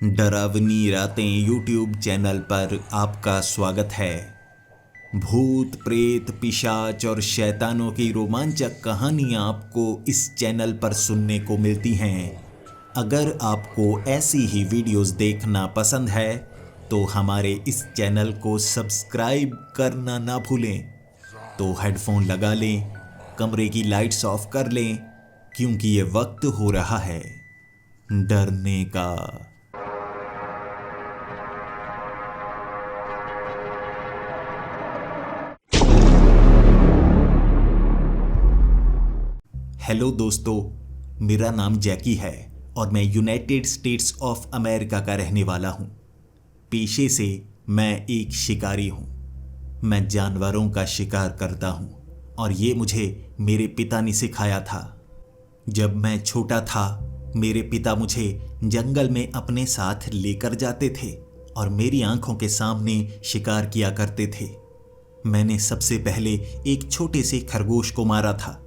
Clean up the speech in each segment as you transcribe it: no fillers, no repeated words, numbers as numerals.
डरावनी रातें YouTube channel पर आपका स्वागत है। भूत प्रेत पिशाच और शैतानों की रोमांचक कहानियाँ आपको इस चैनल पर सुनने को मिलती हैं। अगर आपको ऐसी ही वीडियोस देखना पसंद है तो हमारे इस चैनल को सब्सक्राइब करना ना भूलें। तो हेडफोन लगा लें, कमरे की लाइट्स ऑफ कर लें, क्योंकि ये वक्त हो रहा है डरने का। हेलो दोस्तों, मेरा नाम जैकी है और मैं यूनाइटेड स्टेट्स ऑफ अमेरिका का रहने वाला हूँ। पेशे से मैं एक शिकारी हूँ। मैं जानवरों का शिकार करता हूँ और ये मुझे मेरे पिता ने सिखाया था। जब मैं छोटा था, मेरे पिता मुझे जंगल में अपने साथ लेकर जाते थे और मेरी आंखों के सामने शिकार किया करते थे। मैंने सबसे पहले एक छोटे से खरगोश को मारा था।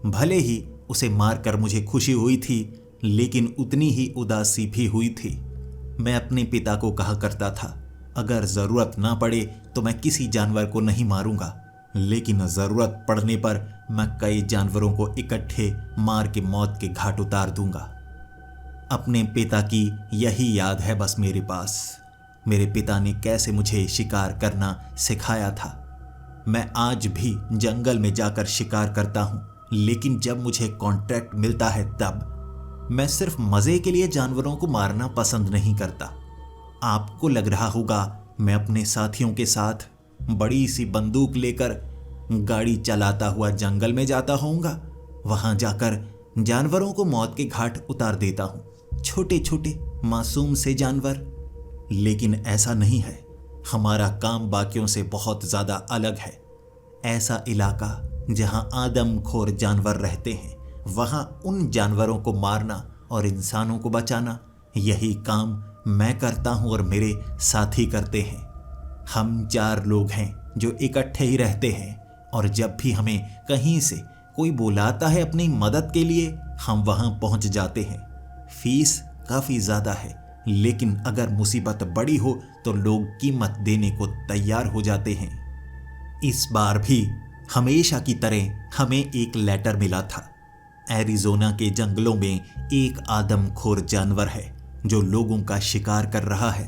भले ही उसे मारकर मुझे खुशी हुई थी, लेकिन उतनी ही उदासी भी हुई थी। मैं अपने पिता को कहा करता था, अगर ज़रूरत ना पड़े तो मैं किसी जानवर को नहीं मारूंगा, लेकिन ज़रूरत पड़ने पर मैं कई जानवरों को इकट्ठे मार के मौत के घाट उतार दूंगा। अपने पिता की यही याद है बस मेरे पास। मेरे पिता ने कैसे मुझे शिकार करना सिखाया था। मैं आज भी जंगल में जाकर शिकार करता हूँ, लेकिन जब मुझे कॉन्ट्रैक्ट मिलता है तब मैं सिर्फ मज़े के लिए जानवरों को मारना पसंद नहीं करता। आपको लग रहा होगा मैं अपने साथियों के साथ बड़ी सी बंदूक लेकर गाड़ी चलाता हुआ जंगल में जाता होऊंगा। वहां जाकर जानवरों को मौत के घाट उतार देता हूं, छोटे छोटे मासूम से जानवर। लेकिन ऐसा नहीं है। हमारा काम बाकियों से बहुत ज़्यादा अलग है। ऐसा इलाका जहां आदमखोर जानवर रहते हैं, वहां उन जानवरों को मारना और इंसानों को बचाना, यही काम मैं करता हूं और मेरे साथी करते हैं। हम 4 लोग हैं जो इकट्ठे ही रहते हैं, और जब भी हमें कहीं से कोई बुलाता है अपनी मदद के लिए, हम वहां पहुंच जाते हैं। फीस काफ़ी ज़्यादा है, लेकिन अगर मुसीबत बड़ी हो तो लोग कीमत देने को तैयार हो जाते हैं। इस बार भी हमेशा की तरह हमें एक लेटर मिला था। एरिज़ोना के जंगलों में एक आदमखोर जानवर है जो लोगों का शिकार कर रहा है।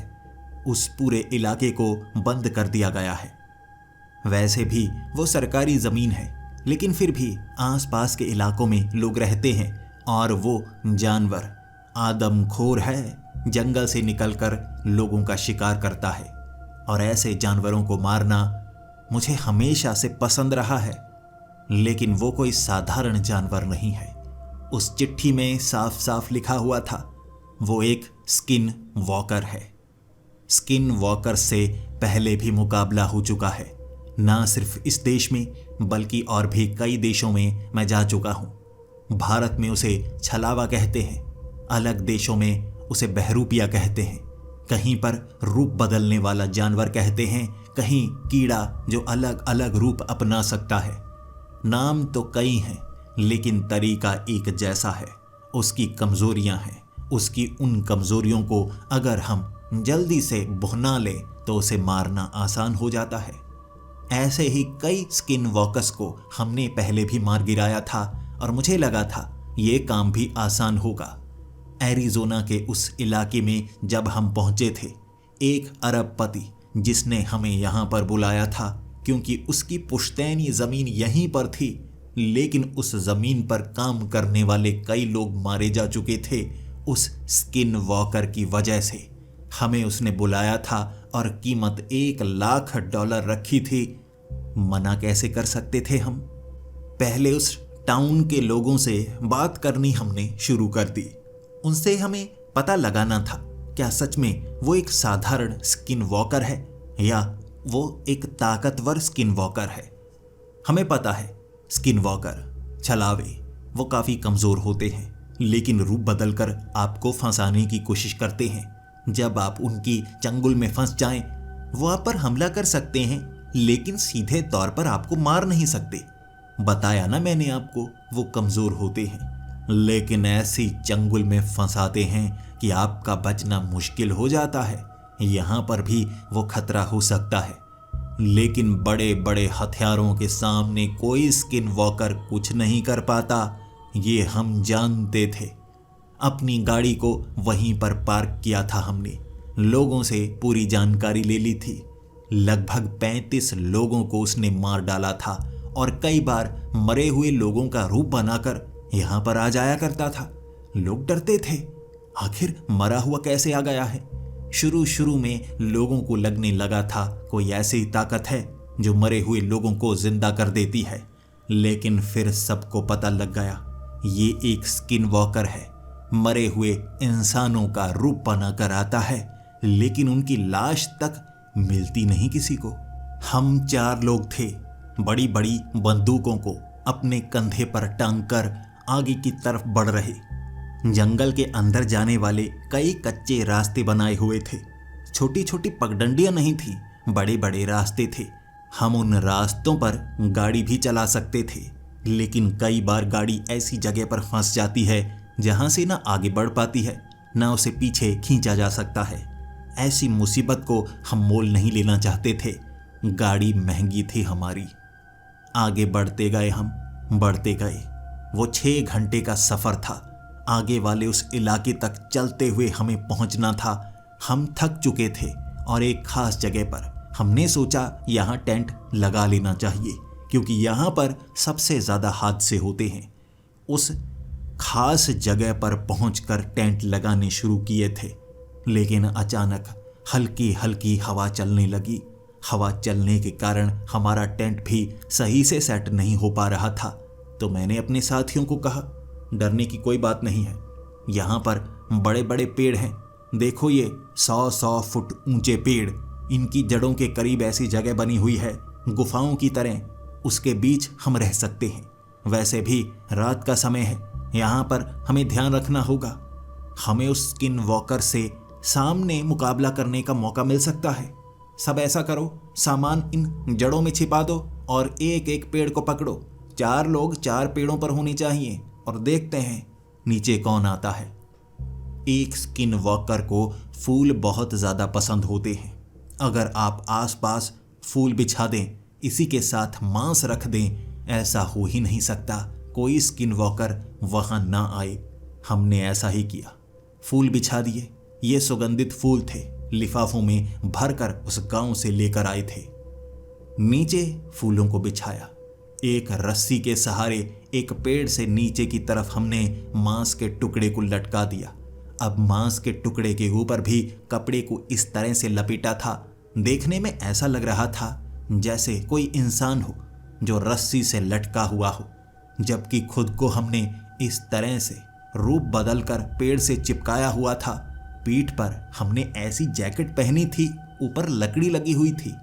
उस पूरे इलाके को बंद कर दिया गया है। वैसे भी वो सरकारी ज़मीन है, लेकिन फिर भी आसपास के इलाकों में लोग रहते हैं, और वो जानवर आदमखोर है, जंगल से निकलकर लोगों का शिकार करता है। और ऐसे जानवरों को मारना मुझे हमेशा से पसंद रहा है। लेकिन वो कोई साधारण जानवर नहीं है। उस चिट्ठी में साफ साफ लिखा हुआ था, वो एक स्किन वॉकर है। स्किन वॉकर से पहले भी मुकाबला हो चुका है, ना सिर्फ इस देश में बल्कि और भी कई देशों में मैं जा चुका हूँ। भारत में उसे छलावा कहते हैं, अलग देशों में उसे बहरूपिया कहते हैं, कहीं पर रूप बदलने वाला जानवर कहते हैं, कहीं कीड़ा जो अलग अलग रूप अपना सकता है। नाम तो कई हैं, लेकिन तरीका एक जैसा है। उसकी कमजोरियां हैं। उसकी उन कमजोरियों को अगर हम जल्दी से भुना लें तो उसे मारना आसान हो जाता है। ऐसे ही कई स्किन वॉकर्स को हमने पहले भी मार गिराया था, और मुझे लगा था ये काम भी आसान होगा। एरिज़ोना के उस इलाके में जब हम पहुंचे थे, एक अरबपति जिसने हमें यहाँ पर बुलाया था क्योंकि उसकी पुश्तैनी ज़मीन यहीं पर थी, लेकिन उस ज़मीन पर काम करने वाले कई लोग मारे जा चुके थे उस स्किन वॉकर की वजह से। हमें उसने बुलाया था और कीमत $1,00,000 रखी थी। मना कैसे कर सकते थे हम? पहले उस टाउन के लोगों से बात करनी हमने शुरू कर दी। उनसे हमें पता लगाना था, क्या सच में वो एक साधारण स्किन वॉकर है या वो एक ताकतवर स्किन वॉकर है। हमें पता है स्किन वॉकर छलावे वो काफ़ी कमज़ोर होते हैं, लेकिन रूप बदलकर आपको फंसाने की कोशिश करते हैं। जब आप उनकी चंगुल में फंस जाएं, वो आप पर हमला कर सकते हैं, लेकिन सीधे तौर पर आपको मार नहीं सकते। बताया ना मैंने आपको, वो कमज़ोर होते हैं, लेकिन ऐसी चंगुल में फंसाते हैं कि आपका बचना मुश्किल हो जाता है, यहाँ पर भी वो खतरा हो सकता है। लेकिन बड़े बड़े हथियारों के सामने कोई स्किन वॉकर कुछ नहीं कर पाता, ये हम जानते थे। अपनी गाड़ी को वहीं पर पार्क किया था हमने, लोगों से पूरी जानकारी ले ली थी। लगभग 35 लोगों को उसने मार डाला था और कई बार मरे हुए लोगों का रूप बनाकर यहाँ पर आ जाया करता था। लोग डरते थे, आखिर मरा हुआ कैसे आ गया है। शुरू में लोगों को लगने लगा था कोई ऐसी ताकत है जो मरे हुए लोगों को जिंदा कर देती है, लेकिन फिर सबको पता लग गया ये एक स्किन वॉकर है। मरे हुए इंसानों का रूप बनाकर आता है, लेकिन उनकी लाश तक मिलती नहीं किसी को। हम 4 लोग थे, बड़ी बड़ी बंदूकों को अपने कंधे पर टांग कर आगे की तरफ बढ़ रहे। जंगल के अंदर जाने वाले कई कच्चे रास्ते बनाए हुए थे। छोटी छोटी पगडंडियां नहीं थी, बड़े बड़े रास्ते थे। हम उन रास्तों पर गाड़ी भी चला सकते थे, लेकिन कई बार गाड़ी ऐसी जगह पर फंस जाती है जहां से ना आगे बढ़ पाती है, ना उसे पीछे खींचा जा सकता है। ऐसी मुसीबत को हम मोल नहीं लेना चाहते थे। गाड़ी महंगी थी हमारी। आगे बढ़ते गए, हम बढ़ते गए। वो 6 घंटे का सफर था। आगे वाले उस इलाके तक चलते हुए हमें पहुंचना था। हम थक चुके थे और एक खास जगह पर हमने सोचा यहाँ टेंट लगा लेना चाहिए, क्योंकि यहाँ पर सबसे ज़्यादा हादसे होते हैं। उस खास जगह पर पहुंचकर टेंट लगाने शुरू किए थे, लेकिन अचानक हल्की हल्की हवा चलने लगी। हवा चलने के कारण हमारा टेंट भी सही से सेट नहीं हो पा रहा था। तो मैंने अपने साथियों को कहा, डरने की कोई बात नहीं है, यहाँ पर बड़े बड़े पेड़ हैं। देखो ये 100-100 फुट ऊंचे पेड़, इनकी जड़ों के करीब ऐसी जगह बनी हुई है गुफाओं की तरह, उसके बीच हम रह सकते हैं। वैसे भी रात का समय है, यहाँ पर हमें ध्यान रखना होगा। हमें उस स्किन वॉकर से सामने मुकाबला करने का मौका मिल सकता है। सब ऐसा करो, सामान इन जड़ों में छिपा दो और एक एक पेड़ को पकड़ो। 4 लोग 4 पेड़ों पर होने चाहिए और देखते हैं नीचे कौन आता है। एक स्किन वॉकर को फूल बहुत ज़्यादा पसंद होते हैं। अगर आप आसपास फूल बिछा दें, इसी के साथ मांस रख दें, ऐसा हो ही नहीं सकता कोई स्किन वॉकर वहाँ ना आए। हमने ऐसा ही किया, फूल बिछा दिए। ये सुगंधित फूल थे, लिफाफों में भरकर उस गांव से लेकर आए थे। नीचे फूलों को बिछाया। एक रस्सी के सहारे एक पेड़ से नीचे की तरफ हमने मांस के टुकड़े को लटका दिया। अब मांस के टुकड़े के ऊपर भी कपड़े को इस तरह से लपेटा था, देखने में ऐसा लग रहा था जैसे कोई इंसान हो जो रस्सी से लटका हुआ हो, जबकि खुद को हमने इस तरह से रूप बदलकर पेड़ से चिपकाया हुआ था। पीठ पर हमने ऐसी जैकेट पहनी थी, ऊपर लकड़ी लगी हुई थी।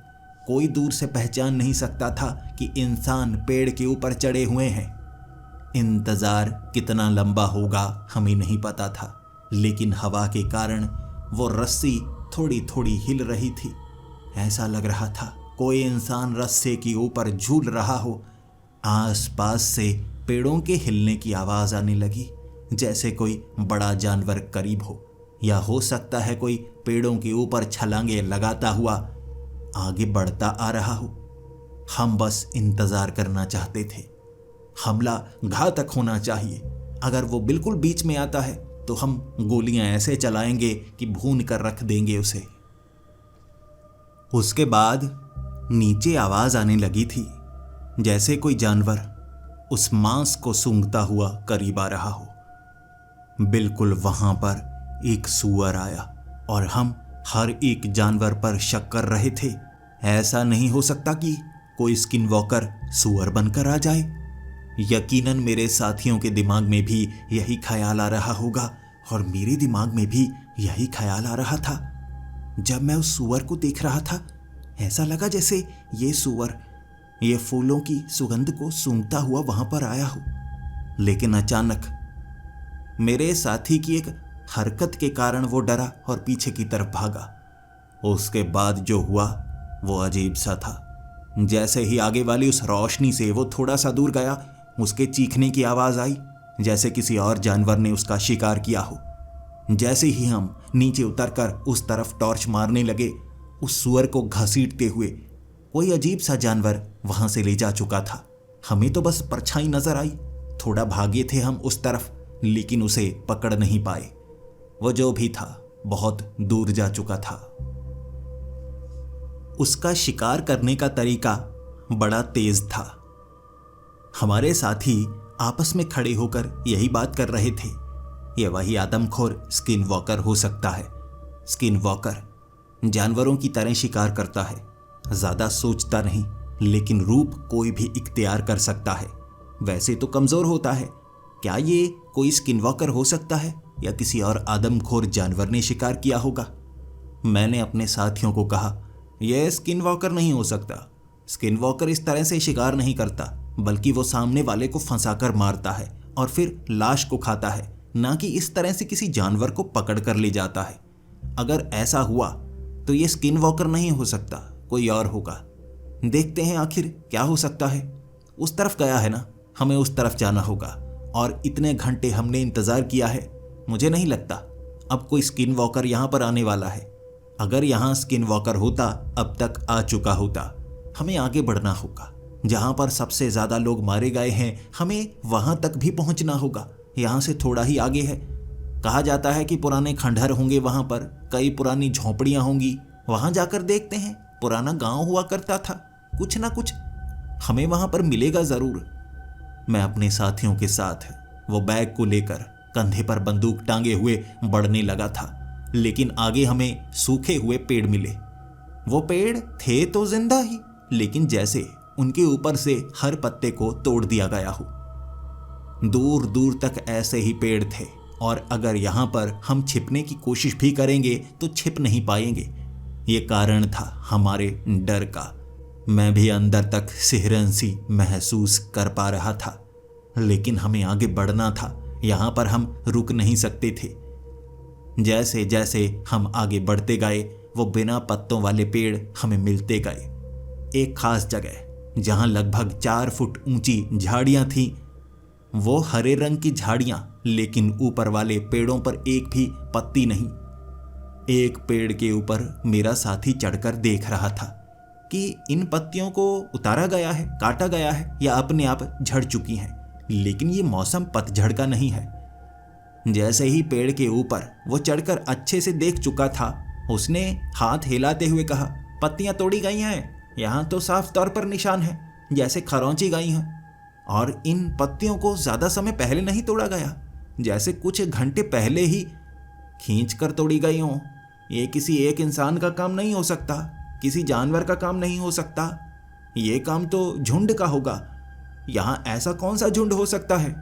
कोई दूर से पहचान नहीं सकता था कि इंसान पेड़ के ऊपर चढ़े हुए हैं। इंतजार कितना लंबा होगा हमें नहीं पता था, लेकिन हवा के कारण वो रस्सी थोड़ी थोड़ी हिल रही थी। ऐसा लग रहा था कोई इंसान रस्से के ऊपर झूल रहा हो। आसपास से पेड़ों के हिलने की आवाज आने लगी, जैसे कोई बड़ा जानवर करीब हो, या हो सकता है कोई पेड़ों के ऊपर छलांगे लगाता हुआ आगे बढ़ता आ रहा हो। हम बस इंतजार करना चाहते थे। हमला घातक होना चाहिए। अगर वो बिल्कुल बीच में आता है तो हम गोलियां ऐसे चलाएंगे कि भून कर रख देंगे उसे। उसके बाद नीचे आवाज आने लगी थी, जैसे कोई जानवर उस मांस को सूंघता हुआ करीब आ रहा हो। बिल्कुल वहां पर एक सूअर आया और हम हर एक जानवर पर शक कर रहे थे। ऐसा नहीं हो सकता कि कोई स्किन वॉकर सूअर बनकर आ जाए। यकीनन मेरे साथियों के दिमाग में भी यही ख्याल आ रहा होगा और मेरे दिमाग में भी यही ख्याल आ रहा था। जब मैं उस सूअर को देख रहा था, ऐसा लगा जैसे ये सूअर ये फूलों की सुगंध को सूंघता हुआ वहां पर आया हो। लेकिन अचानक मेरे साथी की एक हरकत के कारण वो डरा और पीछे की तरफ भागा। उसके बाद जो हुआ वो अजीब सा था। जैसे ही आगे वाली उस रोशनी से वो थोड़ा सा दूर गया, उसके चीखने की आवाज आई, जैसे किसी और जानवर ने उसका शिकार किया हो। जैसे ही हम नीचे उतरकर उस तरफ टॉर्च मारने लगे, उस सुअर को घसीटते हुए कोई अजीब सा जानवर वहां से ले जा चुका था। हमें तो बस परछाई नजर आई। थोड़ा भागे थे हम उस तरफ, लेकिन उसे पकड़ नहीं पाए। वो जो भी था बहुत दूर जा चुका था। उसका शिकार करने का तरीका बड़ा तेज था। हमारे साथी आपस में खड़े होकर यही बात कर रहे थे, यह वही आदमखोर स्किन वॉकर हो सकता है। स्किन वॉकर जानवरों की तरह शिकार करता है, ज्यादा सोचता नहीं, लेकिन रूप कोई भी इख्तियार कर सकता है। वैसे तो कमजोर होता है। क्या ये कोई स्किन वॉकर हो सकता है या किसी और आदमखोर जानवर ने शिकार किया होगा? मैंने अपने साथियों को कहा, यह स्किन वॉकर नहीं हो सकता। स्किन वॉकर इस तरह से शिकार नहीं करता, बल्कि वो सामने वाले को फंसाकर मारता है और फिर लाश को खाता है, ना कि इस तरह से किसी जानवर को पकड़ कर ले जाता है। अगर ऐसा हुआ तो ये स्किन वॉकर नहीं हो सकता, कोई और होगा। देखते हैं आखिर क्या हो सकता है। उस तरफ गया है ना, हमें उस तरफ जाना होगा। और इतने घंटे हमने इंतजार किया है, मुझे नहीं लगता अब कोई स्किन वॉकर यहाँ पर आने वाला है। अगर यहाँ स्किन वॉकर होता अब तक आ चुका होता। हमें आगे बढ़ना होगा। जहाँ पर सबसे ज्यादा लोग मारे गए हैं, हमें वहां तक भी पहुंचना होगा। यहाँ से थोड़ा ही आगे है। कहा जाता है कि पुराने खंडहर होंगे, वहां पर कई पुरानी झोंपड़ियां होंगी। वहां जाकर देखते हैं। पुराना गांव हुआ करता था, कुछ ना कुछ हमें वहां पर मिलेगा जरूर। मैं अपने साथियों के साथ वो बैग को लेकर कंधे पर बंदूक टांगे हुए बढ़ने लगा था, लेकिन आगे हमें सूखे हुए पेड़ मिले। वो पेड़ थे तो जिंदा ही, लेकिन जैसे उनके ऊपर से हर पत्ते को तोड़ दिया गया हो। दूर दूर तक ऐसे ही पेड़ थे, और अगर यहाँ पर हम छिपने की कोशिश भी करेंगे तो छिप नहीं पाएंगे। ये कारण था हमारे डर का। मैं भी अंदर तक सिहरन सी महसूस कर पा रहा था, लेकिन हमें आगे बढ़ना था। यहाँ पर हम रुक नहीं सकते थे। जैसे जैसे हम आगे बढ़ते गए, वो बिना पत्तों वाले पेड़ हमें मिलते गए। एक खास जगह जहाँ लगभग 4 फुट ऊंची झाड़ियाँ थीं, वो हरे रंग की झाड़ियाँ, लेकिन ऊपर वाले पेड़ों पर एक भी पत्ती नहीं। एक पेड़ के ऊपर मेरा साथी चढ़कर देख रहा था कि इन पत्तियों को उतारा गया है, काटा गया है, या अपने आप झड़ चुकी हैं। लेकिन ये मौसम पतझड़ का नहीं है। जैसे ही पेड़ के ऊपर वो चढ़कर अच्छे से देख चुका था, उसने हाथ हिलाते हुए कहा, पत्तियां तोड़ी गई हैं। यहाँ तो साफ तौर पर निशान है जैसे खरौंची गई हैं, और इन पत्तियों को ज्यादा समय पहले नहीं तोड़ा गया, जैसे कुछ घंटे पहले ही खींच कर तोड़ी गई हों। ये किसी एक इंसान का काम नहीं हो सकता, किसी जानवर का काम नहीं हो सकता। ये काम तो झुंड का होगा। यहाँ ऐसा कौन सा झुंड हो सकता है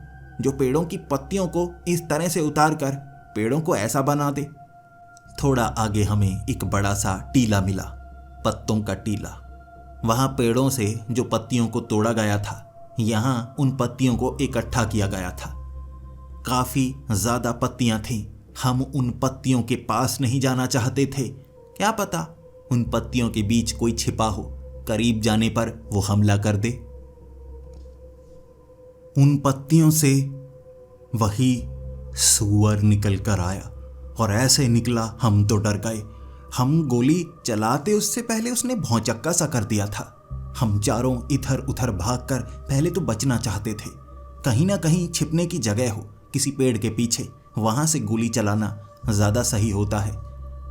जो पेड़ों की पत्तियों को इस तरह से उतार कर पेड़ों को ऐसा बना दे। थोड़ा आगे हमें एक बड़ा सा टीला मिला, पत्तों का टीला। वहाँ पेड़ों से जो पत्तियों को तोड़ा गया था, यहाँ उन पत्तियों को इकट्ठा किया गया था। काफी ज्यादा पत्तियां थीं। हम उन पत्तियों के पास नहीं जाना चाहते थे। क्या पता उन पत्तियों के बीच कोई छिपा हो, करीब जाने पर वो हमला कर दे। उन पत्तियों से वही सूअर निकल कर आया, और ऐसे निकला हम तो डर गए। हम गोली चलाते उससे पहले उसने भौचक्का सा कर दिया था। हम चारों इधर उधर भागकर पहले तो बचना चाहते थे, कहीं ना कहीं छिपने की जगह हो, किसी पेड़ के पीछे, वहां से गोली चलाना ज्यादा सही होता है।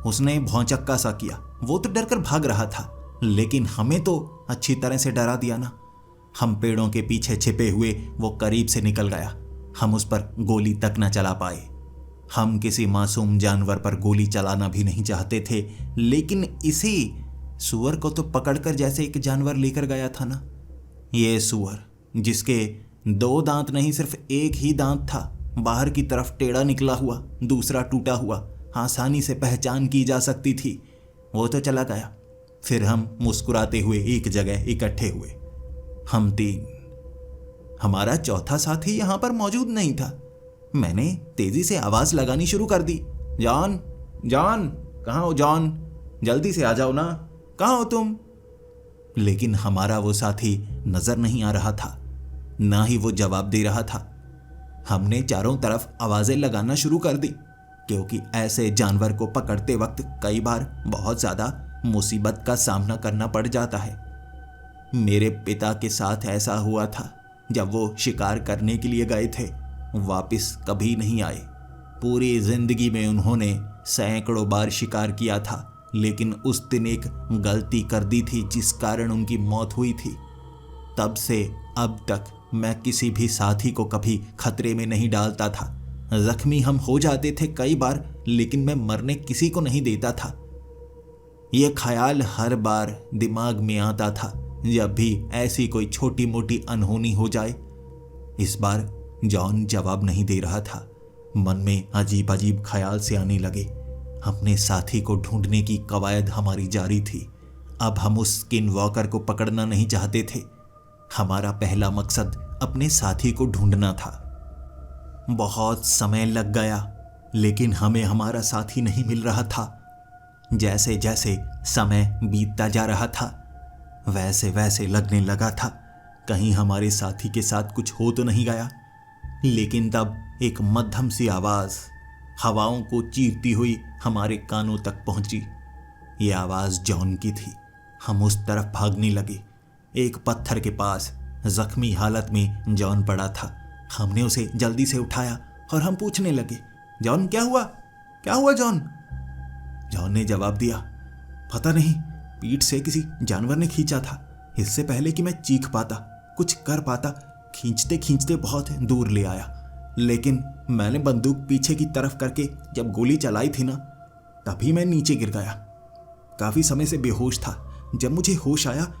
उसने भौचक्का सा किया। वो तो डर कर भाग रहा था, लेकिन हमें तो अच्छी तरह से डरा दिया ना। हम पेड़ों के पीछे छिपे हुए वो करीब से निकल गया। हम उस पर गोली तक न चला पाए। हम किसी मासूम जानवर पर गोली चलाना भी नहीं चाहते थे, लेकिन इसी सूअर को तो पकड़कर जैसे एक जानवर लेकर गया था ना। ये सूअर जिसके 2 दांत नहीं, सिर्फ एक ही दांत था, बाहर की तरफ टेढ़ा निकला हुआ, दूसरा टूटा हुआ, आसानी से पहचान की जा सकती थी, वो तो चला गया। फिर हम मुस्कुराते हुए एक जगह इकट्ठे हुए। हम 3। हमारा चौथा साथी यहां पर मौजूद नहीं था। मैंने तेजी से आवाज लगानी शुरू कर दी, जॉन, जॉन, कहाँ हो जॉन? जल्दी से आ जाओ ना, कहाँ हो तुम? लेकिन हमारा वो साथी नजर नहीं आ रहा था, ना ही वो जवाब दे रहा था। हमने चारों तरफ आवाजें लगाना शुरू कर दी, क्योंकि ऐसे जानवर को पकड़ते वक्त कई बार बहुत ज़्यादा मुसीबत का सामना करना पड़ जाता है। मेरे पिता के साथ ऐसा हुआ था जब वो शिकार करने के लिए गए थे, वापस कभी नहीं आए। पूरी जिंदगी में उन्होंने सैकड़ों बार शिकार किया था, लेकिन उस दिन एक गलती कर दी थी जिस कारण उनकी मौत हुई थी। तब से अब तक मैं किसी भी साथी को कभी खतरे में नहीं डालता था। जख्मी हम हो जाते थे कई बार, लेकिन मैं मरने किसी को नहीं देता था। यह ख्याल हर बार दिमाग में आता था जब भी ऐसी कोई छोटी मोटी अनहोनी हो जाए। इस बार जॉन जवाब नहीं दे रहा था। मन में अजीब अजीब ख्याल से आने लगे। अपने साथी को ढूंढने की कवायद हमारी जारी थी। अब हम उस स्किन वॉकर को पकड़ना नहीं चाहते थे। हमारा पहला मकसद अपने साथी को ढूंढना था। बहुत समय लग गया, लेकिन हमें हमारा साथी नहीं मिल रहा था। जैसे जैसे समय बीतता जा रहा था, वैसे वैसे लगने लगा था कहीं हमारे साथी के साथ कुछ हो तो नहीं गया। लेकिन तब एक मध्यम सी आवाज हवाओं को चीरती हुई हमारे कानों तक पहुंची। ये आवाज जॉन की थी। हम उस तरफ भागने लगे। एक पत्थर के पास जख्मी हालत में जॉन पड़ा था। हमने उसे जल्दी से उठाया और हम पूछने लगे, जॉन क्या हुआ, क्या हुआ जॉन? जॉन ने जवाब दिया, पता नहीं, पीठ से किसी जानवर ने खींचा था। इससे पहले कि मैं चीख पाता, कुछ कर पाता, खींचते खींचते बहुत दूर ले आया। लेकिन मैंने बंदूक पीछे की तरफ करके जब गोली चलाई थी ना, तभी मैं नीचे गिर गया। काफी समय से बेहोश था। जब मुझे होश आया,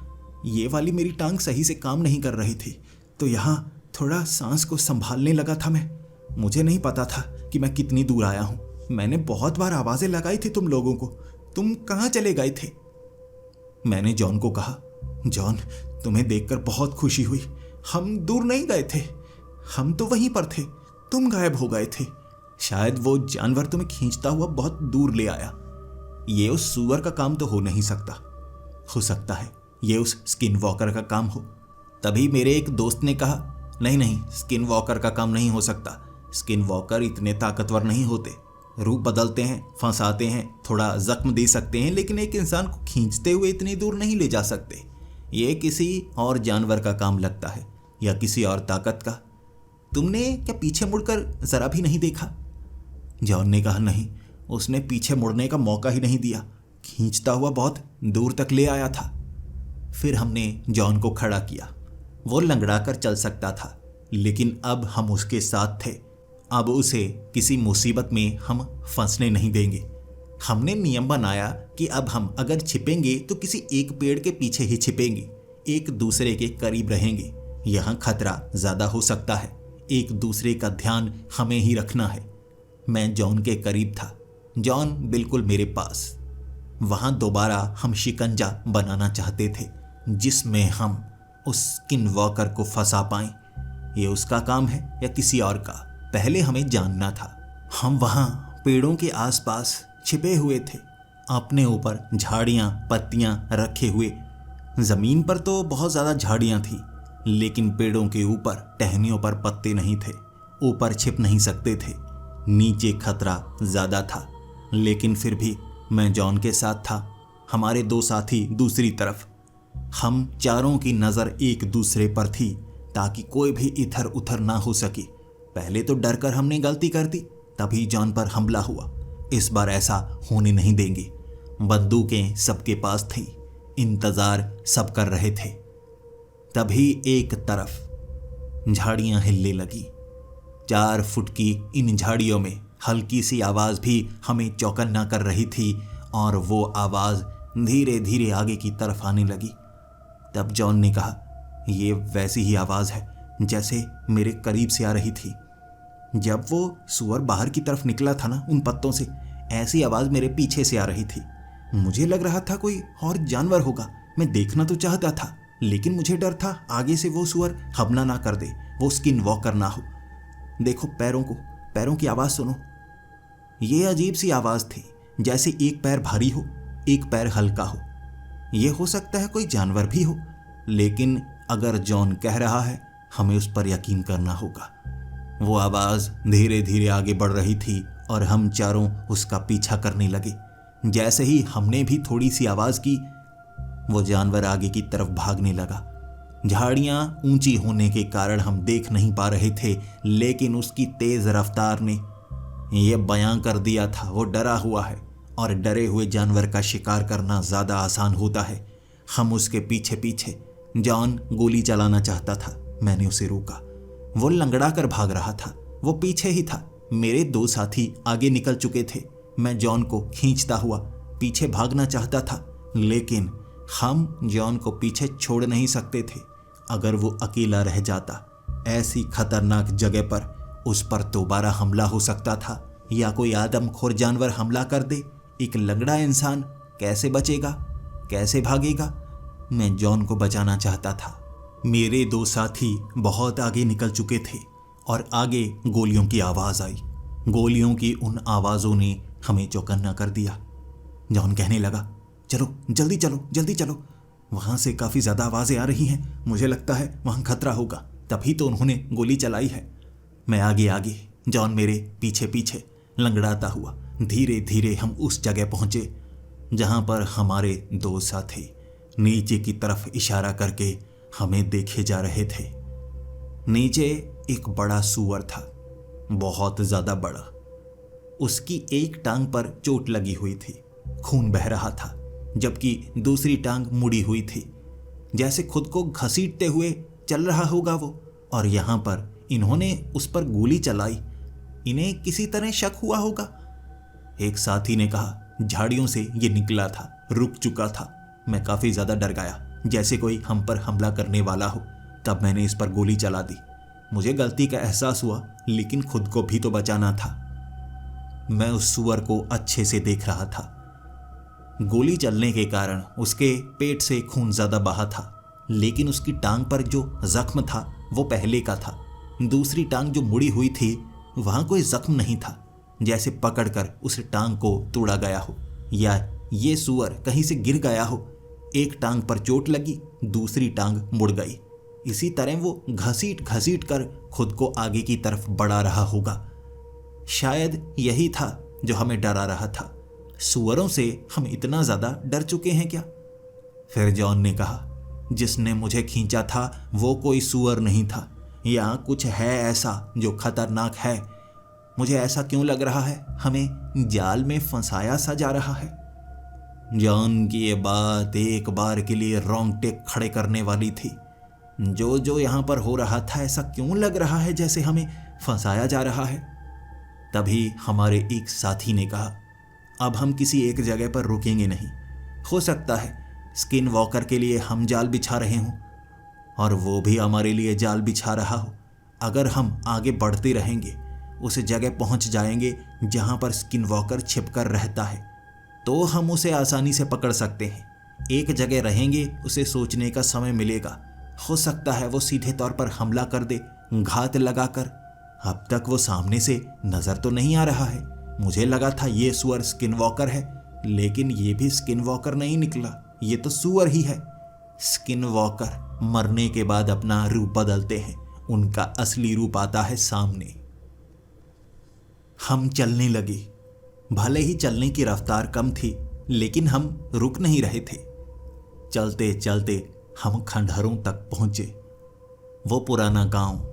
ये वाली मेरी टांग सही से काम नहीं कर रही थी, तो यहाँ थोड़ा सांस को संभालने लगा था मैं। मुझे नहीं पता था कि मैं कितनी दूर आया हूँ। मैंने बहुत बार आवाजें लगाई थी तुम लोगों को। तुम कहाँ चले गए थे? मैंने जॉन को कहा, जॉन, तुम्हें देखकर बहुत खुशी हुई। हम दूर नहीं गए थे, हम तो वहीं पर थे। तुम गायब हो गए थे। शायद वो जानवर तुम्हें खींचता हुआ बहुत दूर ले आया। ये उस सुअर का काम तो हो नहीं सकता। हो सकता है ये उस स्किन वॉकर का काम हो। तभी मेरे एक दोस्त ने कहा, नहीं नहीं, स्किन वॉकर का काम नहीं हो सकता। स्किन वॉकर इतने ताकतवर नहीं होते। रूप बदलते हैं, फंसाते हैं, थोड़ा जख्म दे सकते हैं, लेकिन एक इंसान को खींचते हुए इतनी दूर नहीं ले जा सकते। ये किसी और जानवर का काम लगता है, या किसी और ताकत का। तुमने क्या पीछे मुड़कर जरा भी नहीं देखा? जॉन ने कहा, नहीं, उसने पीछे मुड़ने का मौका ही नहीं दिया। खींचता हुआ बहुत दूर तक ले आया था। फिर हमने जॉन को खड़ा किया। वो लंगड़ा कर चल सकता था, लेकिन अब हम उसके साथ थे। अब उसे किसी मुसीबत में हम फंसने नहीं देंगे। हमने नियम बनाया कि अब हम अगर छिपेंगे तो किसी एक पेड़ के पीछे ही छिपेंगे, एक दूसरे के करीब रहेंगे। यहाँ खतरा ज़्यादा हो सकता है। एक दूसरे का ध्यान हमें ही रखना है। मैं जॉन के करीब था, जॉन बिल्कुल मेरे पास। वहाँ दोबारा हम शिकंजा बनाना चाहते थे, जिसमें हम उस स्किन वॉकर को फंसा पाएं। ये उसका काम है या किसी और का, पहले हमें जानना था। हम वहाँ पेड़ों के आसपास छिपे हुए थे, अपने ऊपर झाड़ियाँ पत्तियाँ रखे हुए। ज़मीन पर तो बहुत ज़्यादा झाड़ियाँ थी, लेकिन पेड़ों के ऊपर टहनियों पर पत्ते नहीं थे। ऊपर छिप नहीं सकते थे। नीचे खतरा ज़्यादा था, लेकिन फिर भी मैं जॉन के साथ था। हमारे दो साथी दूसरी तरफ। हम चारों की नज़र एक दूसरे पर थी, ताकि कोई भी इधर उधर ना हो सके। पहले तो डर कर हमने गलती कर दी, तभी जॉन पर हमला हुआ। इस बार ऐसा होने नहीं देंगे। बंदूकें सबके पास थी, इंतज़ार सब कर रहे थे। तभी एक तरफ झाड़ियां हिलने लगी। 4 फुट की इन झाड़ियों में हल्की सी आवाज़ भी हमें चौकन्ना कर रही थी, और वो आवाज़ धीरे धीरे आगे की तरफ आने लगी। तब जॉन ने कहा, ये वैसी ही आवाज़ है जैसे मेरे करीब से आ रही थी जब वो सुअर बाहर की तरफ निकला था ना उन पत्तों से। ऐसी आवाज़ मेरे पीछे से आ रही थी। मुझे लग रहा था कोई और जानवर होगा। मैं देखना तो चाहता था, लेकिन मुझे डर था आगे से वो सुअर हमला ना कर दे, वो स्किन वॉकर ना हो। देखो पैरों की आवाज़ सुनो। ये अजीब सी आवाज़ थी, जैसे एक पैर भारी हो, एक पैर हल्का हो। ये हो सकता है कोई जानवर भी हो, लेकिन अगर जॉन कह रहा है, हमें उस पर यकीन करना होगा। वो आवाज़ धीरे धीरे आगे बढ़ रही थी और हम चारों उसका पीछा करने लगे। जैसे ही हमने भी थोड़ी सी आवाज़ की, वो जानवर आगे की तरफ भागने लगा। झाड़ियाँ ऊंची होने के कारण हम देख नहीं पा रहे थे, लेकिन उसकी तेज़ रफ्तार ने यह बयां कर दिया था वो डरा हुआ है और डरे हुए जानवर का शिकार करना ज़्यादा आसान होता है। हम उसके पीछे पीछे। जॉन गोली चलाना चाहता था, मैंने उसे रोका। वो लंगड़ा कर भाग रहा था, वो पीछे ही था। मेरे 2 साथी आगे निकल चुके थे। मैं जॉन को खींचता हुआ पीछे भागना चाहता था, लेकिन हम जॉन को पीछे छोड़ नहीं सकते थे। अगर वो अकेला रह जाता ऐसी खतरनाक जगह पर, उस पर दोबारा हमला हो सकता था या कोई आदमखोर जानवर हमला कर दे। एक लंगड़ा इंसान कैसे बचेगा, कैसे भागेगा? मैं जॉन को बचाना चाहता था। मेरे 2 साथी बहुत आगे निकल चुके थे और आगे गोलियों की आवाज़ आई। गोलियों की उन आवाज़ों ने हमें चौकन्ना कर दिया। जॉन कहने लगा, चलो जल्दी चलो, जल्दी चलो, वहाँ से काफ़ी ज़्यादा आवाज़ें आ रही हैं, मुझे लगता है वहाँ खतरा होगा, तभी तो उन्होंने गोली चलाई है। मैं आगे आगे, जॉन मेरे पीछे पीछे लंगड़ाता हुआ धीरे धीरे हम उस जगह पहुँचे जहाँ पर हमारे 2 साथी नीचे की तरफ इशारा करके हमें देखे जा रहे थे। नीचे एक बड़ा सूअर था, बहुत ज़्यादा बड़ा। उसकी एक टांग पर चोट लगी हुई थी, खून बह रहा था, जबकि दूसरी टांग मुड़ी हुई थी, जैसे खुद को घसीटते हुए चल रहा होगा वो। और यहाँ पर इन्होंने उस पर गोली चलाई, इन्हें किसी तरह शक हुआ होगा। एक साथी ने कहा, झाड़ियों से ये निकला था, रुक चुका था। मैं काफ़ी ज़्यादा डर गया, जैसे कोई हम पर हमला करने वाला हो। तब मैंने इस पर गोली चला दी। मुझे गलती का एहसास हुआ, लेकिन खुद को भी तो बचाना था। मैं उस सूअर को अच्छे से देख रहा था। गोली चलने के कारण उसके पेट से खून ज़्यादा बहा था, लेकिन उसकी टांग पर जो जख्म था वो पहले का था। दूसरी टांग जो मुड़ी हुई थी, वहाँ कोई जख्म नहीं था, जैसे पकड़कर उस टांग को तोड़ा गया हो या ये सूअर कहीं से गिर गया हो। एक टांग पर चोट लगी, दूसरी टांग मुड़ गई। इसी तरह वो घसीट घसीट कर खुद को आगे की तरफ बढ़ा रहा होगा। शायद यही था जो हमें डरा रहा था। सूअरों से हम इतना ज़्यादा डर चुके हैं क्या? फिर जॉन ने कहा, जिसने मुझे खींचा था वो कोई सूअर नहीं था, यहाँ कुछ है ऐसा जो खतरनाक है। मुझे ऐसा क्यों लग रहा है हमें जाल में फंसाया सा जा रहा है। जॉन की ये बात एक बार के लिए रोंगटे खड़े करने वाली थी। जो यहाँ पर हो रहा था, ऐसा क्यों लग रहा है जैसे हमें फंसाया जा रहा है। तभी हमारे एक साथी ने कहा, अब हम किसी एक जगह पर रुकेंगे नहीं। हो सकता है स्किन वॉकर के लिए हम जाल बिछा रहे हों और वो भी हमारे लिए जाल बिछा रहा हो। अगर हम आगे बढ़ते रहेंगे, उस जगह पहुंच जाएंगे जहां पर स्किन वॉकर छिपकर रहता है, तो हम उसे आसानी से पकड़ सकते हैं। एक जगह रहेंगे, उसे सोचने का समय मिलेगा। हो सकता है वो सीधे तौर पर हमला कर दे, घात लगाकर। अब तक वो सामने से नज़र तो नहीं आ रहा है। मुझे लगा था ये सूअर स्किन वॉकर है, लेकिन ये भी स्किन वॉकर नहीं निकला, ये तो सूअर ही है। स्किन वॉकर मरने के बाद अपना रूप बदलते हैं, उनका असली रूप आता है सामने। हम चलने लगे। भले ही चलने की रफ्तार कम थी, लेकिन हम रुक नहीं रहे थे। चलते चलते हम खंडहरों तक पहुंचे। वो पुराना गांव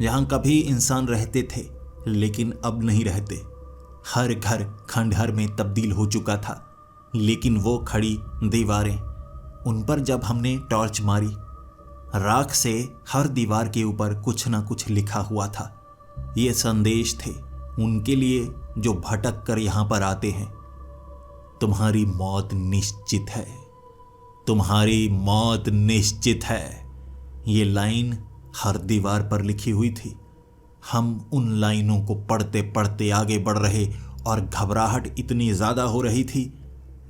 जहां कभी इंसान रहते थे, लेकिन अब नहीं रहते। हर घर खंडहर में तब्दील हो चुका था, लेकिन वो खड़ी दीवारें, उन पर जब हमने टॉर्च मारी, राख से हर दीवार के ऊपर कुछ ना कुछ लिखा हुआ था। ये संदेश थे उनके लिए जो भटक कर यहाँ पर आते हैं। तुम्हारी मौत निश्चित है, तुम्हारी मौत निश्चित है। ये लाइन हर दीवार पर लिखी हुई थी। हम उन लाइनों को पढ़ते पढ़ते आगे बढ़ रहे और घबराहट इतनी ज़्यादा हो रही थी।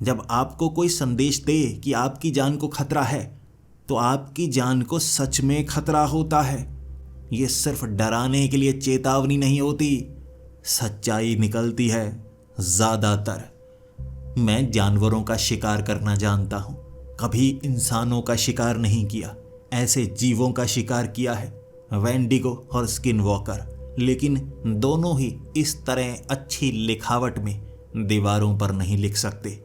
जब आपको कोई संदेश दे कि आपकी जान को खतरा है, तो आपकी जान को सच में खतरा होता है। ये सिर्फ डराने के लिए चेतावनी नहीं होती, सच्चाई निकलती है ज़्यादातर। मैं जानवरों का शिकार करना जानता हूँ, कभी इंसानों का शिकार नहीं किया। ऐसे जीवों का शिकार किया है, वेंडिगो और स्किन वॉकर। लेकिन दोनों ही इस तरह अच्छी लिखावट में दीवारों पर नहीं लिख सकते।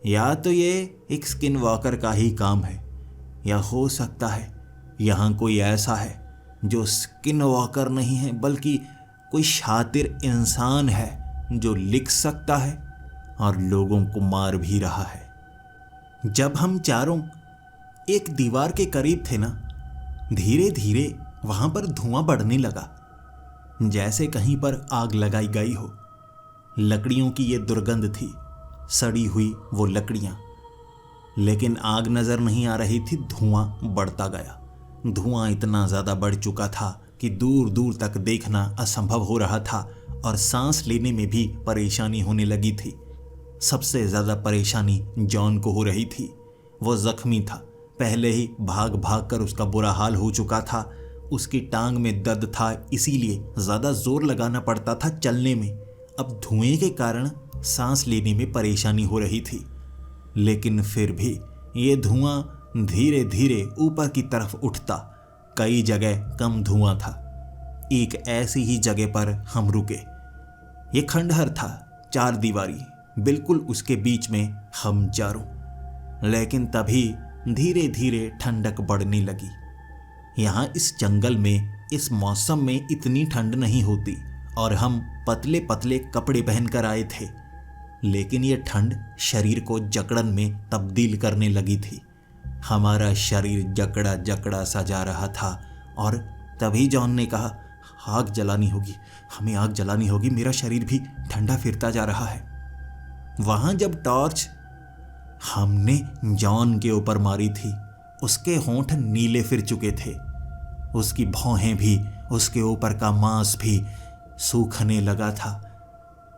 या तो ये एक स्किन वॉकर का ही काम है, या हो सकता है यहाँ कोई ऐसा है जो स्किन वॉकर नहीं है बल्कि कोई शातिर इंसान है जो लिख सकता है और लोगों को मार भी रहा है। जब हम चारों एक दीवार के करीब थे ना, धीरे धीरे वहां पर धुआं बढ़ने लगा, जैसे कहीं पर आग लगाई गई हो। लकड़ियों की ये दुर्गंध थी, सड़ी हुई वो लकड़ियां। लेकिन आग नजर नहीं आ रही थी, धुआं बढ़ता गया। धुआं इतना ज्यादा बढ़ चुका था कि दूर दूर तक देखना असंभव हो रहा था और सांस लेने में भी परेशानी होने लगी थी। सबसे ज्यादा परेशानी जॉन को हो रही थी। वो जख्मी था, पहले ही भाग भाग कर उसका बुरा हाल हो चुका था। उसकी टांग में दर्द था, इसीलिए ज्यादा जोर लगाना पड़ता था चलने में। अब धुएं के कारण सांस लेने में परेशानी हो रही थी। लेकिन फिर भी ये धुआं धीरे धीरे ऊपर की तरफ उठता। कई जगह कम धुआं था। एक ऐसी ही जगह पर हम रुके। ये खंडहर था, 4 दीवारी, बिल्कुल उसके बीच में हम चारों। लेकिन तभी धीरे धीरे ठंडक बढ़ने लगी। यहाँ इस जंगल में इस मौसम में इतनी ठंड नहीं होती और हम पतले पतले कपड़े पहनकर आए थे। लेकिन ये ठंड शरीर को जकड़न में तब्दील करने लगी थी। हमारा शरीर जकड़ा जकड़ा सा जा रहा था और तभी जॉन ने कहा, आग जलानी होगी, हमें आग जलानी होगी, मेरा शरीर भी ठंडा फिरता जा रहा है। वहां जब टॉर्च हमने जॉन के ऊपर मारी थी, उसके होंठ नीले फिर चुके थे, उसकी भौहें भी, उसके ऊपर का मांस भी सूखने लगा था।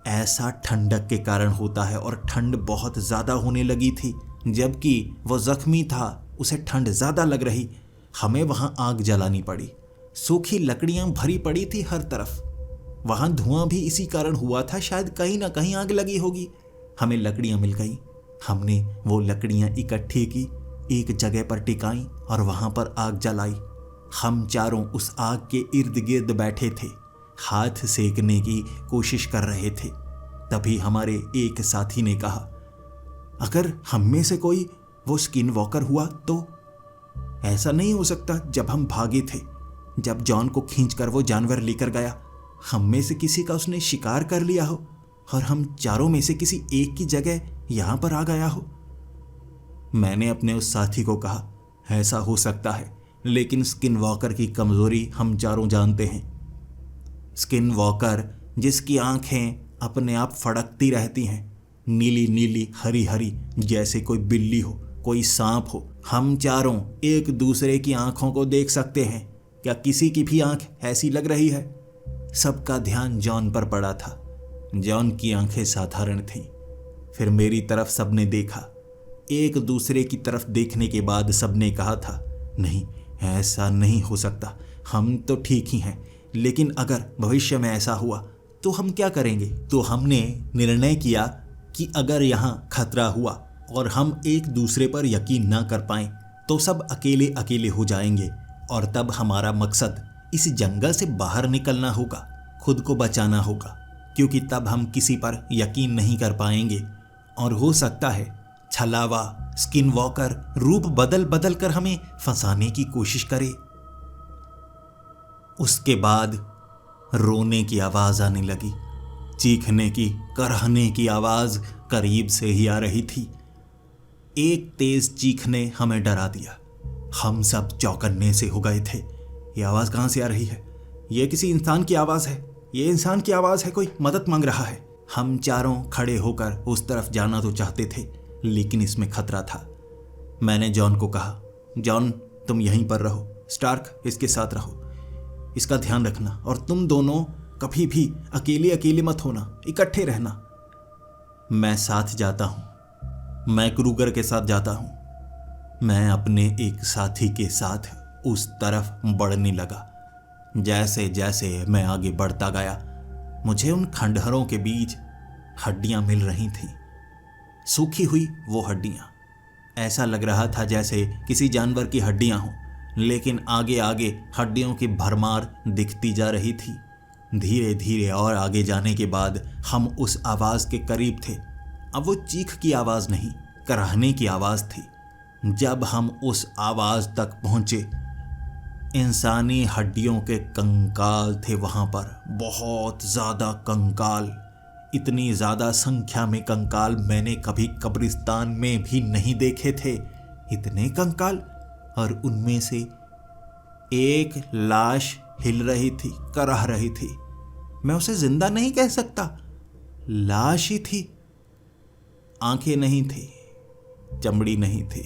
ऐसा ठंडक के कारण होता है और ठंड बहुत ज़्यादा होने लगी थी। जबकि वो जख्मी था, उसे ठंड ज़्यादा लग रही। हमें वहाँ आग जलानी पड़ी। सूखी लकड़ियाँ भरी पड़ी थी हर तरफ। वहाँ धुआं भी इसी कारण हुआ था, शायद कहीं ना कहीं आग लगी होगी। हमें लकड़ियाँ मिल गई। हमने वो लकड़ियाँ इकट्ठी की, एक जगह पर टिकाई और वहाँ पर आग जलाई। हम चारों उस आग के इर्द गिर्द बैठे थे, हाथ सेकने की कोशिश कर रहे थे। तभी हमारे एक साथी ने कहा, अगर हम में से कोई वो स्किन वॉकर हुआ तो? ऐसा नहीं हो सकता, जब हम भागे थे, जब जॉन को खींचकर वो जानवर लेकर गया, हम में से किसी का उसने शिकार कर लिया हो और हम चारों में से किसी एक की जगह यहां पर आ गया हो। मैंने अपने उस साथी को कहा, ऐसा हो सकता है, लेकिन स्किन वॉकर की कमजोरी हम चारों जानते हैं। स्किन वॉकर जिसकी आंखें अपने आप फड़कती रहती हैं, नीली नीली हरी हरी, जैसे कोई बिल्ली हो, कोई सांप हो। हम चारों एक दूसरे की आंखों को देख सकते हैं। क्या किसी की भी आंख ऐसी लग रही है? सबका ध्यान जॉन पर पड़ा था। जॉन की आंखें साधारण थीं। फिर मेरी तरफ सबने देखा। एक दूसरे की तरफ देखने के बाद सबने कहा था, नहीं, ऐसा नहीं हो सकता, हम तो ठीक ही हैं, लेकिन अगर भविष्य में ऐसा हुआ तो हम क्या करेंगे? तो हमने निर्णय किया कि अगर यहाँ खतरा हुआ और हम एक दूसरे पर यकीन ना कर पाएं तो सब अकेले अकेले हो जाएंगे और तब हमारा मकसद इस जंगल से बाहर निकलना होगा, खुद को बचाना होगा, क्योंकि तब हम किसी पर यकीन नहीं कर पाएंगे और हो सकता है छलावा स्किन वॉकर रूप बदल बदल कर हमें फंसाने की कोशिश करे। उसके बाद रोने की आवाज आने लगी, चीखने की, करहने की आवाज करीब से ही आ रही थी। एक तेज चीख ने हमें डरा दिया। हम सब चौकन्ने से हो गए थे। ये आवाज कहां से आ रही है? ये किसी इंसान की आवाज है। ये इंसान की आवाज है, कोई मदद मांग रहा है। हम चारों खड़े होकर उस तरफ जाना तो चाहते थे, लेकिन इसमें खतरा था। मैंने जॉन को कहा, जॉन तुम यहीं पर रहो, स्टार्क इसके साथ रहो, इसका ध्यान रखना, और तुम दोनों कभी भी अकेले अकेले मत होना, इकट्ठे रहना। मैं साथ जाता हूं, मैं क्रूगर के साथ जाता हूं। मैं अपने एक साथी के साथ उस तरफ बढ़ने लगा। जैसे जैसे मैं आगे बढ़ता गया, मुझे उन खंडहरों के बीच हड्डियां मिल रही थीं, सूखी हुई वो हड्डियां। ऐसा लग रहा था जैसे किसी जानवर की हड्डियां हों, लेकिन आगे आगे हड्डियों की भरमार दिखती जा रही थी। धीरे धीरे और आगे जाने के बाद हम उस आवाज के करीब थे। अब वो चीख की आवाज नहीं, कराहने की आवाज थी। जब हम उस आवाज तक पहुंचे, इंसानी हड्डियों के कंकाल थे वहां पर, बहुत ज्यादा कंकाल। इतनी ज्यादा संख्या में कंकाल मैंने कभी कब्रिस्तान में भी नहीं देखे थे। इतने कंकाल, और उनमें से एक लाश हिल रही थी, कराह रही थी। मैं उसे जिंदा नहीं कह सकता, लाश ही थी। आंखें नहीं थी, चमड़ी नहीं थी,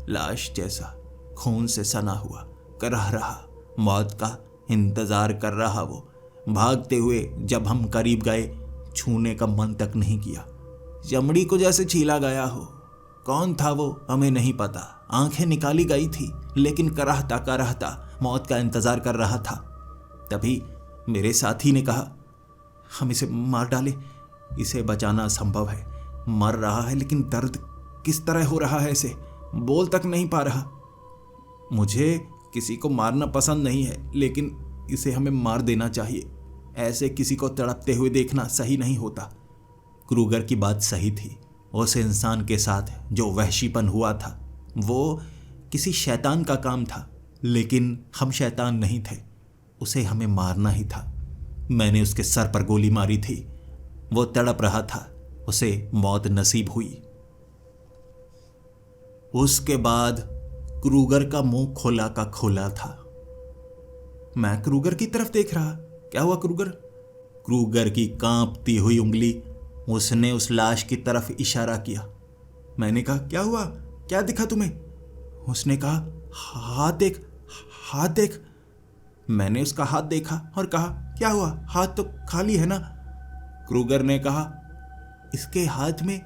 लाश जैसा खून से सना हुआ कराह रहा, मौत का इंतजार कर रहा। वो भागते हुए जब हम करीब गए, छूने का मन तक नहीं किया। चमड़ी को जैसे छीला गया हो। कौन था वो हमें नहीं पता। आंखें निकाली गई थी, लेकिन कराहता मौत का इंतजार कर रहा था। तभी मेरे साथी ने कहा, हम इसे मार डालें, इसे बचाना असंभव है। मर रहा है, लेकिन दर्द किस तरह हो रहा है, इसे बोल तक नहीं पा रहा। मुझे किसी को मारना पसंद नहीं है, लेकिन इसे हमें मार देना चाहिए। ऐसे किसी को तड़पते हुए देखना सही नहीं होता। क्रूगर की बात सही थी। उस इंसान के साथ जो वहशीपन हुआ था, वो किसी शैतान का काम था, लेकिन हम शैतान नहीं थे। उसे हमें मारना ही था। मैंने उसके सर पर गोली मारी थी। वो तड़प रहा था, उसे मौत नसीब हुई। उसके बाद क्रूगर का मुंह खोला का खोला था। मैं क्रूगर की तरफ देख रहा। क्या हुआ क्रूगर? क्रूगर की कांपती हुई उंगली, उसने उस लाश की तरफ इशारा किया। मैंने कहा, क्या हुआ, क्या दिखा तुम्हें? उसने कहा, हाथ देख, हाथ देख। मैंने उसका हाथ देखा और कहा, क्या हुआ, हाथ तो खाली है ना? क्रूगर ने कहा, इसके हाथ में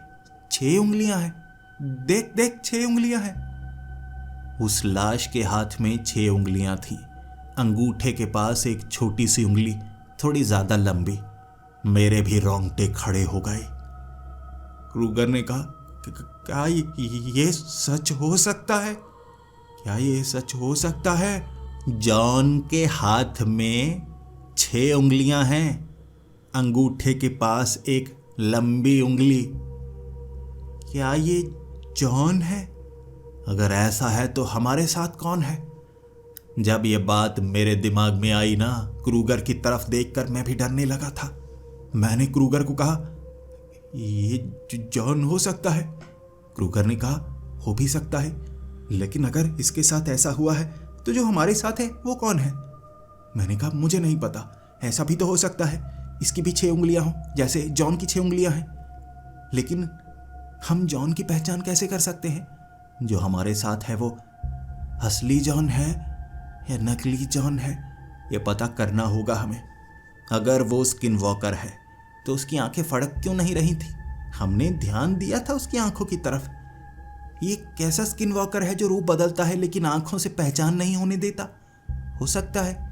6 उंगलियां हैं। देख देख, 6 उंगलियां हैं। उस लाश के हाथ में 6 उंगलियां थी। अंगूठे के पास एक छोटी सी उंगली, थोड़ी ज्यादा लंबी। मेरे भी रोंगटे खड़े हो गए। क्रूगर ने कहा, क्या ये सच हो सकता है? क्या ये सच हो सकता है? जॉन के हाथ में 6 उंगलियां हैं, अंगूठे के पास एक लंबी उंगली। क्या ये जॉन है? अगर ऐसा है तो हमारे साथ कौन है? जब ये बात मेरे दिमाग में आई ना, क्रूगर की तरफ देखकर मैं भी डरने लगा था। मैंने क्रूगर को कहा, ये जॉन हो सकता है। क्रूगर ने कहा, हो भी सकता है, लेकिन अगर इसके साथ ऐसा हुआ है तो जो हमारे साथ है वो कौन है? मैंने कहा, मुझे नहीं पता, ऐसा भी तो हो सकता है इसकी भी 6 उंगलियां हों, जैसे जॉन की 6 उंगलियां हैं। लेकिन हम जॉन की पहचान कैसे कर सकते हैं? जो हमारे साथ है वो असली जॉन है या नकली जॉन है, ये पता करना होगा हमें। अगर वो स्किन वॉकर है तो उसकी आंखें फड़क क्यों नहीं रही थी? हमने ध्यान दिया था उसकी आंखों की तरफ। ये कैसा स्किन वॉकर है जो रूप बदलता है लेकिन आंखों से पहचान नहीं होने देता? हो सकता है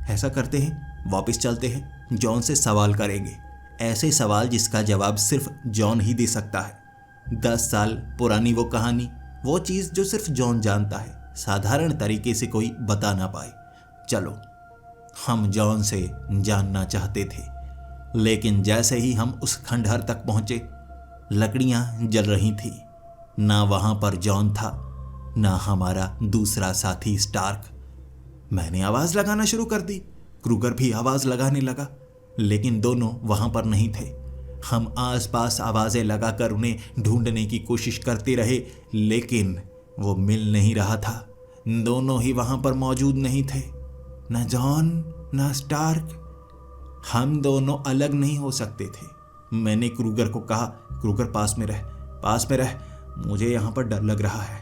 ऐसा करते हैं, वापस चलते हैं, जॉन से सवाल करेंगे, ऐसे सवाल जिसका जवाब सिर्फ जॉन ही दे सकता है। 10 साल पुरानी वो कहानी, वो चीज़ जो सिर्फ जॉन जानता है, साधारण तरीके से कोई बता ना पाए। चलो, हम जॉन से जानना चाहते थे, लेकिन जैसे ही हम उस खंडहर तक पहुंचे, लकड़ियां जल रही थी। ना वहां पर जॉन था, ना हमारा दूसरा साथी स्टार्क। मैंने आवाज लगाना शुरू कर दी, क्रूगर भी आवाज लगाने लगा, लेकिन दोनों वहां पर नहीं थे। हम आसपास आवाजें लगाकर उन्हें ढूंढने की कोशिश करते रहे, लेकिन वो मिल नहीं रहा था। दोनों ही वहां पर मौजूद नहीं थे, ना जॉन ना स्टार्क। हम दोनों अलग नहीं हो सकते थे। मैंने क्रूगर को कहा, क्रूगर पास में रह, पास में रह, मुझे यहाँ पर डर लग रहा है।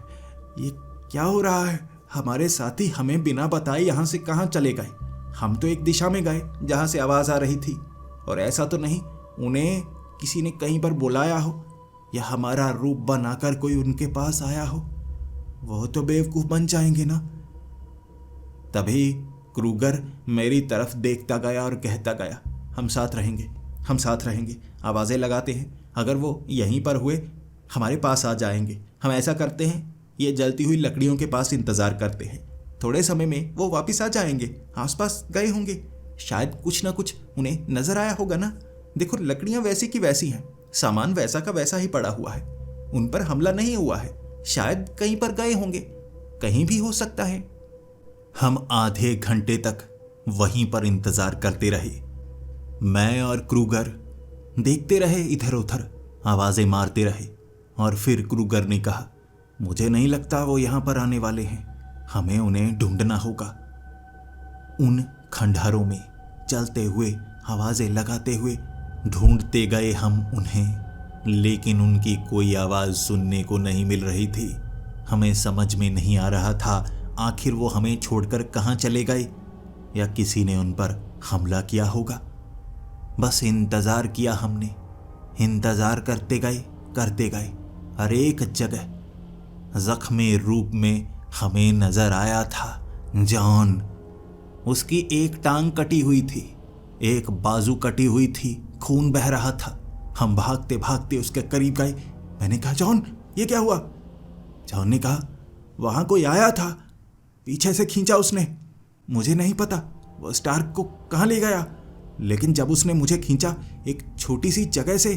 ये क्या हो रहा है? हमारे साथी हमें बिना बताए यहाँ से कहाँ चले गए? हम तो एक दिशा में गए जहाँ से आवाज़ आ रही थी, और ऐसा तो नहीं उन्हें किसी ने कहीं पर बुलाया हो या हमारा रूप बनाकर कोई उनके पास आया हो। वो तो बेवकूफ़ बन जाएंगे ना। तभी क्रूगर मेरी तरफ देखता गया और कहता गया, हम साथ रहेंगे, हम साथ रहेंगे, आवाज़ें लगाते हैं, अगर वो यहीं पर हुए हमारे पास आ जाएंगे। हम ऐसा करते हैं, ये जलती हुई लकड़ियों के पास इंतज़ार करते हैं, थोड़े समय में वो वापस आ जाएंगे, आसपास गए होंगे। शायद कुछ ना कुछ उन्हें नजर आया होगा ना। देखो, लकड़ियां वैसी की वैसी हैं, सामान वैसा का वैसा ही पड़ा हुआ है, उन पर हमला नहीं हुआ है। शायद कहीं पर गए होंगे, कहीं भी हो सकता है। हम आधे घंटे तक वहीं पर इंतजार करते रहे। मैं और क्रूगर देखते रहे इधर उधर, आवाजें मारते रहे। और फिर क्रूगर ने कहा, मुझे नहीं लगता वो यहां पर आने वाले हैं, हमें उन्हें ढूंढना होगा। उन खंडहरों में चलते हुए, आवाजें लगाते हुए ढूंढते गए हम उन्हें, लेकिन उनकी कोई आवाज सुनने को नहीं मिल रही थी। हमें समझ में नहीं आ रहा था आखिर वो हमें छोड़कर कहां चले गए, या किसी ने उन पर हमला किया होगा। बस इंतजार किया हमने, इंतजार करते गए। हर एक जगह जख्मी रूप में हमें नजर आया था जॉन। उसकी एक टांग कटी हुई थी, एक बाजू कटी हुई थी, खून बह रहा था। हम भागते भागते उसके करीब गए। मैंने कहा, जॉन ये क्या हुआ? जॉन ने कहा, वहां कोई आया था, पीछे से खींचा उसने। मुझे नहीं पता वो स्टार्क को कहां ले गया, लेकिन जब उसने मुझे खींचा, एक छोटी सी जगह से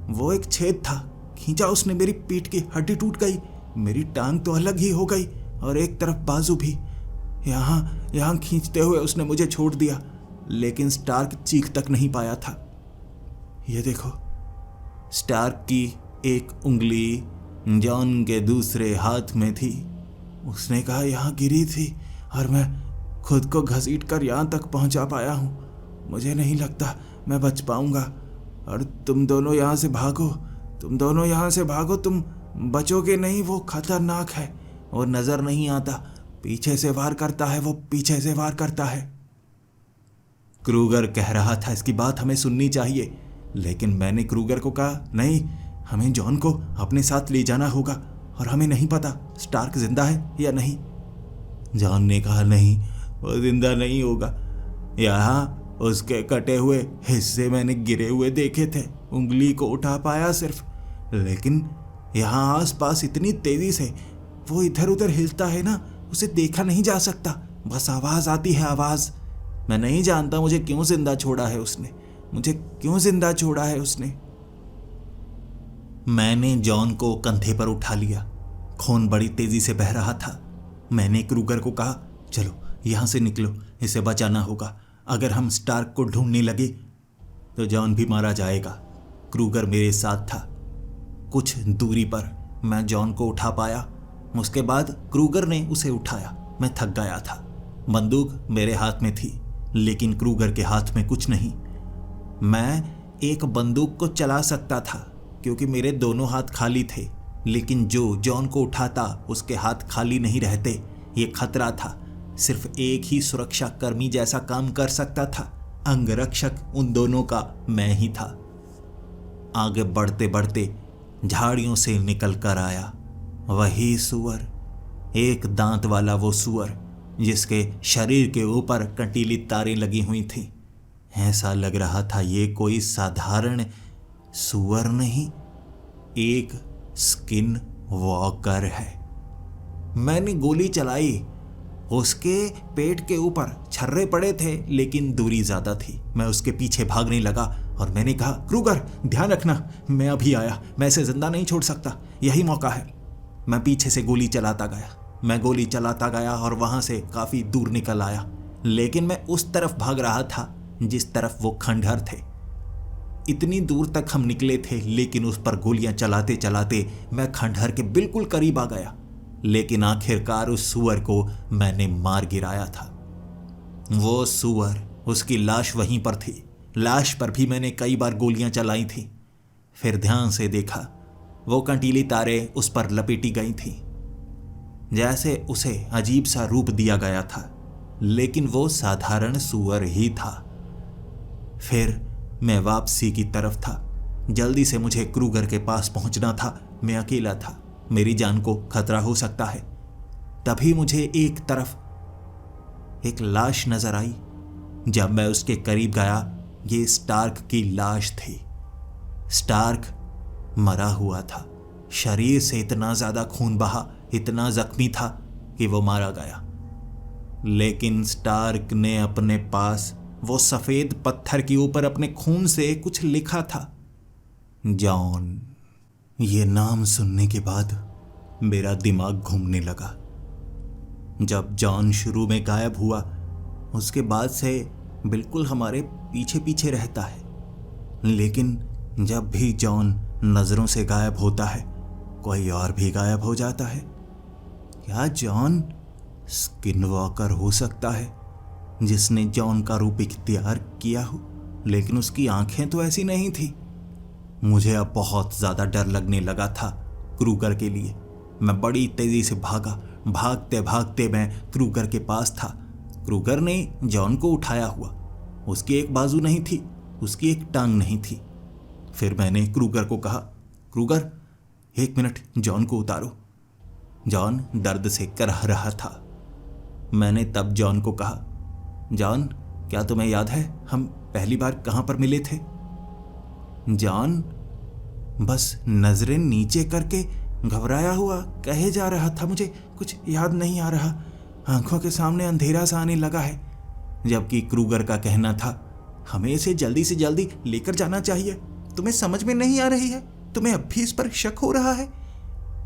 वो एक छेद था, खींचा उसने, मेरी पीठ की हड्डी टूट गई, मेरी टांग तो अलग ही हो गई और एक तरफ बाजू भी। यहाँ खींचते हुए उसने मुझे छोड़ दिया, लेकिन स्टार्क चीख तक नहीं पाया था। ये देखो, स्टार्क की एक उंगली जॉन के दूसरे हाथ में थी। उसने कहा, यहाँ गिरी थी और मैं खुद को घसीट कर यहाँ तक पहुँचा पाया हूँ। मुझे नहीं लगता मैं बच पाऊंगा। और तुम दोनों यहाँ से भागो, तुम बचोगे नहीं। वो खतरनाक है, वो नजर नहीं आता, पीछे से वार करता है। क्रूगर कह रहा था इसकी बात हमें सुननी चाहिए, लेकिन मैंने क्रूगर को कहा, नहीं, हमें जॉन को अपने साथ ले जाना होगा और हमें नहीं पता स्टार्क जिंदा है या नहीं। जॉन ने कहा, नहीं, वो जिंदा नहीं होगा। यहाँ उसके कटे हुए हिस्से मैंने गिरे हुए देखे थे, उंगली को उठा पाया सिर्फ, लेकिन यहाँ आसपास इतनी तेजी से वो इधर उधर हिलता है ना, उसे देखा नहीं जा सकता। बस आवाज आती है, आवाज। मैं नहीं जानता मुझे क्यों जिंदा छोड़ा है उसने। मैंने जॉन को कंधे पर उठा लिया। खून बड़ी तेजी से बह रहा था। मैंने क्रूगर को कहा, चलो यहां से निकलो, इसे बचाना होगा। अगर हम स्टार्क को ढूंढने लगे तो जॉन भी मारा जाएगा। क्रूगर मेरे साथ था। कुछ दूरी पर मैं जॉन को उठा पाया, उसके बाद क्रूगर ने उसे उठाया। मैं थक गया था। बंदूक मेरे हाथ में थी, लेकिन क्रूगर के हाथ में कुछ नहीं। मैं एक बंदूक को चला सकता था क्योंकि मेरे दोनों हाथ खाली थे, लेकिन जो जॉन को उठाता उसके हाथ खाली नहीं रहते। ये खतरा था। सिर्फ एक ही सुरक्षा कर्मी जैसा काम कर सकता था। अंगरक्षक उन दोनों का मैं ही था। आगे बढ़ते बढ़ते झाड़ियों से निकल कर आया वही सुअर, एक दांत वाला वो सुअर जिसके शरीर के ऊपर कंटीली तारें लगी हुई थी। ऐसा लग रहा था ये कोई साधारण सुअर नहीं, एक स्किन वॉकर है। मैंने गोली चलाई। उसके पेट के ऊपर छर्रे पड़े थे, लेकिन दूरी ज्यादा थी। मैं उसके पीछे भागने लगा और मैंने कहा, क्रूगर ध्यान रखना, मैं अभी आया, मैं इसे जिंदा नहीं छोड़ सकता, यही मौका है। मैं पीछे से गोली चलाता गया और वहां से काफी दूर निकल आया, लेकिन मैं उस तरफ भाग रहा था जिस तरफ वो खंडहर थे। इतनी दूर तक हम निकले थे, लेकिन उस पर गोलियां चलाते चलाते मैं खंडहर के बिल्कुल करीब आ गया, लेकिन आखिरकार उस सुअर को मैंने मार गिराया था। वो सुअर, उसकी लाश वहीं पर थी। लाश पर भी मैंने कई बार गोलियां चलाई थी। फिर ध्यान से देखा, वो कंटीली तारें उस पर लपेटी गई थी, जैसे उसे अजीब सा रूप दिया गया था, लेकिन वो साधारण सुअर ही था। फिर मैं वापसी की तरफ था। जल्दी से मुझे क्रूगर के पास पहुंचना था। मैं अकेला था, मेरी जान को खतरा हो सकता है। तभी मुझे एक तरफ एक लाश नजर आई। जब मैं उसके करीब गया, ये स्टार्क की लाश थी। स्टार्क मरा हुआ था। शरीर से इतना ज्यादा खून बहा, इतना जख्मी था कि वो मारा गया। लेकिन स्टार्क ने अपने पास वो सफेद पत्थर के ऊपर अपने खून से कुछ लिखा था, जॉन। ये नाम सुनने के बाद मेरा दिमाग घूमने लगा। जब जॉन शुरू में गायब हुआ, उसके बाद से बिल्कुल हमारे पीछे पीछे रहता है, लेकिन जब भी जॉन नजरों से गायब होता है, कोई और भी गायब हो जाता है। क्या जॉन स्किनवॉकर हो सकता है, जिसने जॉन का रूप इख्तियार किया हो? लेकिन उसकी आंखें तो ऐसी नहीं थी। मुझे अब बहुत ज्यादा डर लगने लगा था क्रूगर के लिए। मैं बड़ी तेजी से भागा। भागते भागते मैं क्रूगर के पास था। क्रूगर ने जॉन को उठाया हुआ। उसकी एक बाजू नहीं थी, उसकी एक टांग नहीं थी। फिर मैंने क्रूगर को कहा, क्रूगर 1 मिनट जॉन को उतारो। जॉन दर्द से कराह रहा था। मैंने तब जॉन को कहा, जॉन, क्या तुम्हें याद है हम पहली बार कहां पर मिले थे? जॉन बस नजरें नीचे करके घबराया हुआ कहे जा रहा था, मुझे कुछ याद नहीं आ रहा, आंखों के सामने अंधेरा सा आने लगा है। जबकि क्रूगर का कहना था, हमें इसे जल्दी से जल्दी लेकर जाना चाहिए। तुम्हें समझ में नहीं आ रही है? तुम्हें अब भी इस पर शक हो रहा है?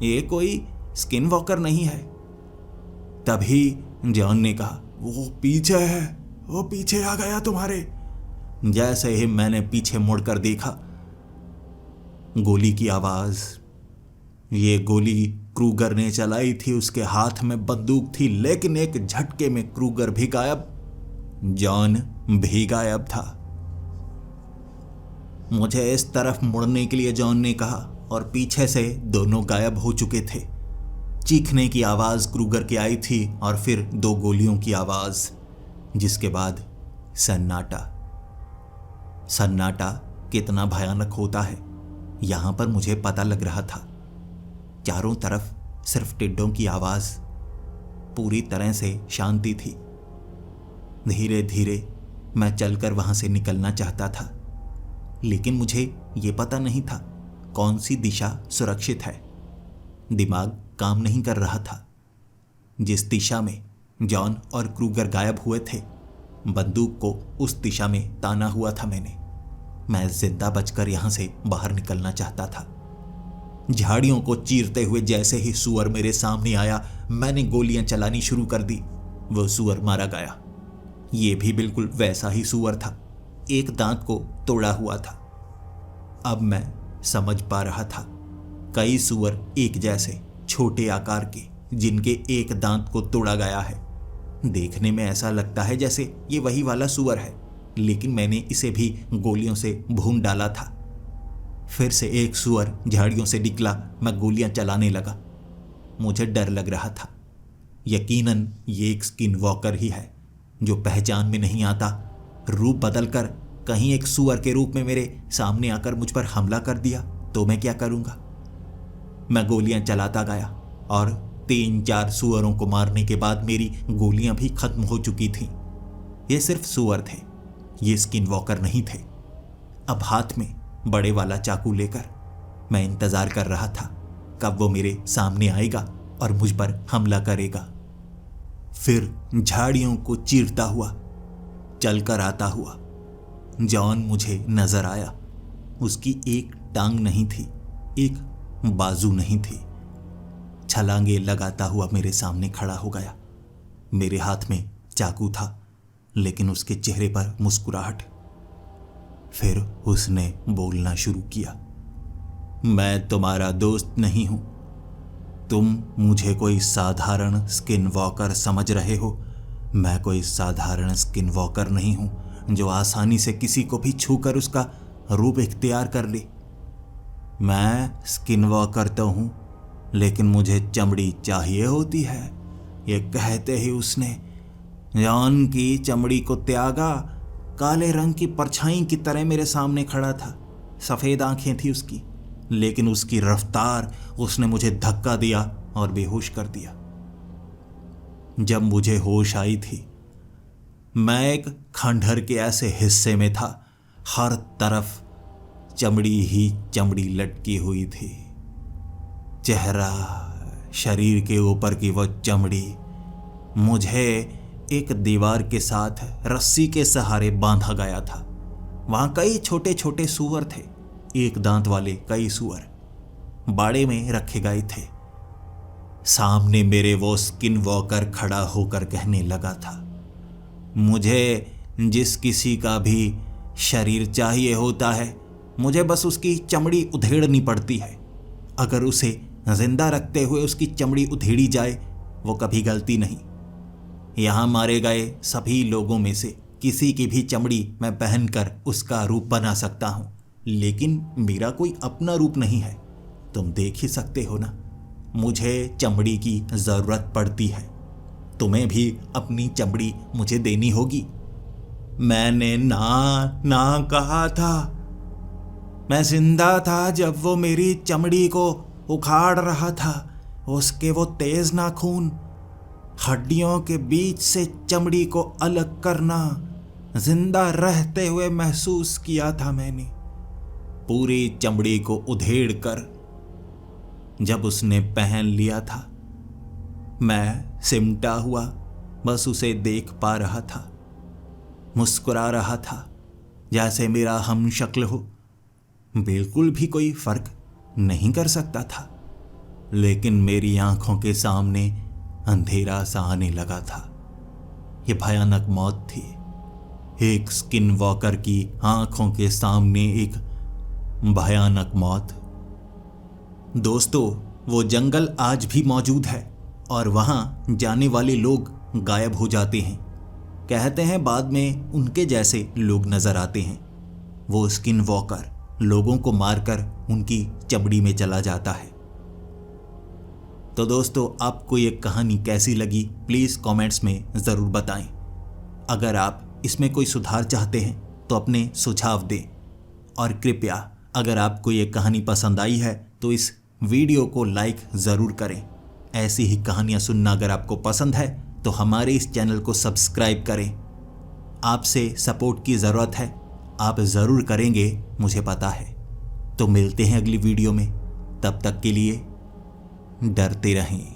ये कोई स्किन वॉकर नहीं है। तभी जॉन ने कहा, वो पीछे है, वो पीछे आ गया तुम्हारे। जैसे ही मैंने पीछे मुड़कर देखा, गोली की आवाज। ये गोली क्रूगर ने चलाई थी, उसके हाथ में बंदूक थी, लेकिन एक झटके में क्रूगर भी गायब, जॉन भी गायब था। मुझे इस तरफ मुड़ने के लिए जॉन ने कहा और पीछे से दोनों गायब हो चुके थे। चीखने की आवाज क्रूगर की आई थी और फिर 2 गोलियों की आवाज, जिसके बाद सन्नाटा। सन्नाटा कितना भयानक होता है, यहां पर मुझे पता लग रहा था। चारों तरफ सिर्फ टिड्डों की आवाज, पूरी तरह से शांति थी। धीरे धीरे मैं चलकर वहां से निकलना चाहता था, लेकिन मुझे ये पता नहीं था कौन सी दिशा सुरक्षित है। दिमाग काम नहीं कर रहा था। जिस दिशा में जॉन और क्रूगर गायब हुए थे, बंदूक को उस दिशा में ताना हुआ था मैंने। मैं जिंदा बचकर यहां से बाहर निकलना चाहता था। झाड़ियों को चीरते हुए जैसे ही सूअर मेरे सामने आया, मैंने गोलियां चलानी शुरू कर दी। वो सूअर मारा गया। ये भी बिल्कुल वैसा ही सूअर था, एक दांत को तोड़ा हुआ था। अब मैं समझ पा रहा था, कई सूअर एक जैसे छोटे आकार के, जिनके एक दांत को तोड़ा गया है। देखने में ऐसा लगता है जैसे ये वही वाला सूअर है, लेकिन मैंने इसे भी गोलियों से भून डाला था। फिर से एक सूअर झाड़ियों से निकला। मैं गोलियां चलाने लगा। मुझे डर लग रहा था। यकीनन ये एक स्किन वॉकर ही है, जो पहचान में नहीं आता, रूप बदलकर कहीं एक सूअर के रूप में मेरे सामने आकर मुझ पर हमला कर दिया तो मैं क्या करूंगा? मैं गोलियां चलाता गया और 3-4 सूअरों को मारने के बाद मेरी गोलियां भी खत्म हो चुकी थीं। ये सिर्फ सूअर थे, ये स्किन वॉकर नहीं थे। अब हाथ में बड़े वाला चाकू लेकर मैं इंतजार कर रहा था कब वो मेरे सामने आएगा और मुझ पर हमला करेगा। फिर झाड़ियों को चीरता हुआ, चलकर आता हुआ जॉन मुझे नजर आया। उसकी एक टांग नहीं थी, एक बाजू नहीं थी। छलांगे लगाता हुआ मेरे सामने खड़ा हो गया। मेरे हाथ में चाकू था, लेकिन उसके चेहरे पर मुस्कुराहट। फिर उसने बोलना शुरू किया, मैं तुम्हारा दोस्त नहीं हूं। तुम मुझे कोई साधारण स्किन वॉकर समझ रहे हो। मैं कोई साधारण स्किन वॉकर नहीं हूं जो आसानी से किसी को भी छूकर उसका रूप इख्तियार कर ले। मैं स्किन वॉकर तो हूं, लेकिन मुझे चमड़ी चाहिए होती है। ये कहते ही उसने जॉन की चमड़ी को त्यागा। काले रंग की परछाई की तरह मेरे सामने खड़ा था। सफेद आंखें थी उसकी, लेकिन उसकी रफ्तार, उसने मुझे धक्का दिया और बेहोश कर दिया। जब मुझे होश आई थी, मैं एक खंडहर के ऐसे हिस्से में था, हर तरफ चमड़ी ही चमड़ी लटकी हुई थी। चेहरा, शरीर के ऊपर की वो चमड़ी मुझे एक दीवार के साथ रस्सी के सहारे बांधा गया था। वहां कई छोटे छोटे सूअर थे, एक दांत वाले कई सूअर बाड़े में रखे गए थे। सामने मेरे वो स्किन वॉकर खड़ा होकर कहने लगा था, मुझे जिस किसी का भी शरीर चाहिए होता है, मुझे बस उसकी चमड़ी उधेड़नी पड़ती है। अगर उसे जिंदा रखते हुए उसकी चमड़ी उधेड़ी जाए, वो कभी गलती नहीं। यहाँ मारे गए सभी लोगों में से किसी की भी चमड़ी मैं पहनकर उसका रूप बना सकता हूँ, लेकिन मेरा कोई अपना रूप नहीं है। तुम देख ही सकते हो ना, मुझे चमड़ी की ज़रूरत पड़ती है। तुम्हें भी अपनी चमड़ी मुझे देनी होगी। मैंने ना कहा था। मैं जिंदा था जब वो मेरी चमड़ी को उखाड़ रहा था। उसके वो तेज नाखून, हड्डियों के बीच से चमड़ी को अलग करना, जिंदा रहते हुए महसूस किया था मैंने। पूरी चमड़ी को उधेड़ कर जब उसने पहन लिया था, मैं सिमटा हुआ बस उसे देख पा रहा था, मुस्कुरा रहा था जैसे मेरा हम शक्ल हो। बिल्कुल भी कोई फर्क नहीं कर सकता था, लेकिन मेरी आंखों के सामने अंधेरा सा आने लगा था। यह भयानक मौत थी, एक स्किन वॉकर की आंखों के सामने एक भयानक मौत। दोस्तों, वो जंगल आज भी मौजूद है और वहां जाने वाले लोग गायब हो जाते हैं। कहते हैं बाद में उनके जैसे लोग नजर आते हैं। वो स्किन वॉकर लोगों को मारकर उनकी चमड़ी में चला जाता है। तो दोस्तों, आपको ये कहानी कैसी लगी प्लीज़ कमेंट्स में ज़रूर बताएं। अगर आप इसमें कोई सुधार चाहते हैं तो अपने सुझाव दें, और कृपया अगर आपको ये कहानी पसंद आई है तो इस वीडियो को लाइक ज़रूर करें। ऐसी ही कहानियाँ सुनना अगर आपको पसंद है तो हमारे इस चैनल को सब्सक्राइब करें। आपसे सपोर्ट की ज़रूरत है, आप ज़रूर करेंगे, मुझे पता है। तो मिलते हैं अगली वीडियो में, तब तक के लिए डरते रहें।